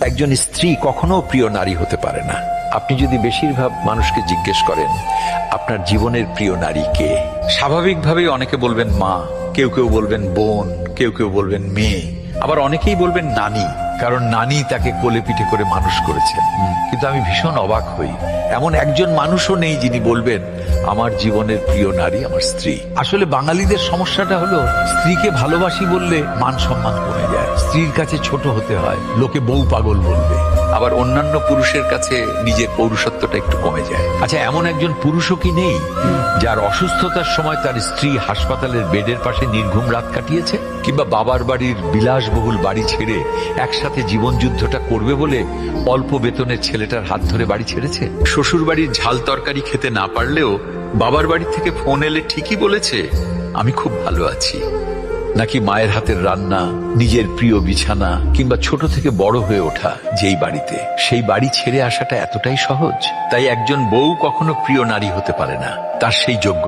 একজন স্ত্রী কখনো প্রিয় নারী হতে পারে না। আপনি যদি বেশিরভাগ মানুষকে জিজ্ঞেস করেন আপনার জীবনের প্রিয় নারী কে, স্বাভাবিকভাবেই অনেকে বলবেন মা, কেউ কেউ বলবেন বোন, কেউ কেউ বলবেন মেয়ে, আবার অনেকেই বলবেন নানি, কারণ নানি তাকে কোলে পিঠে করে মানুষ করেছেন। কিন্তু আমি ভীষণ অবাক হই, এমন একজন মানুষও নেই যিনি বলবেন আমার জীবনের প্রিয় নারী আমার স্ত্রী। আসলে বাঙালিদের সমস্যাটা হলো স্ত্রীকে ভালোবাসি বললে মান সম্মান কমে যায়, স্ত্রীর কাছে ছোট হতে হয়, লোকে বউ পাগল বলবে, আবার অন্যান্য পুরুষের কাছে নিজের পৌরুষত্বটা একটু কমে যায়। আচ্ছা, এমন একজন পুরুষও কি নেই যার অসুস্থতার সময় তার স্ত্রী হাসপাতালের বেডের পাশে নির্ঘুম রাত কাটিয়েছে, কিংবা বাবার বাড়ির বিলাসবহুল বাড়ি ছেড়ে একসাথে জীবন যুদ্ধটা করবে বলে অল্প বেতনের ছেলেটার হাত ধরে বাড়ি ছেড়েছে? শ্বশুর বাড়ির ঝাল তরকারি খেতে না পারলেও বাবার বাড়ি থেকে ফোন এলে ঠিকই বলেছে আমি খুব ভালো আছি। নাকি মায়ের হাতের রান্না, নিজের প্রিয় বিছানা, কিংবা ছোট থেকে বড় হয়ে ওঠা যেই বাড়িতে, সেই বাড়ি ছেড়ে আসাটা এতটাই সহজ? তাই একজন বউ কখনো প্রিয় নারী হতে পারে না, তার সেই যোগ্য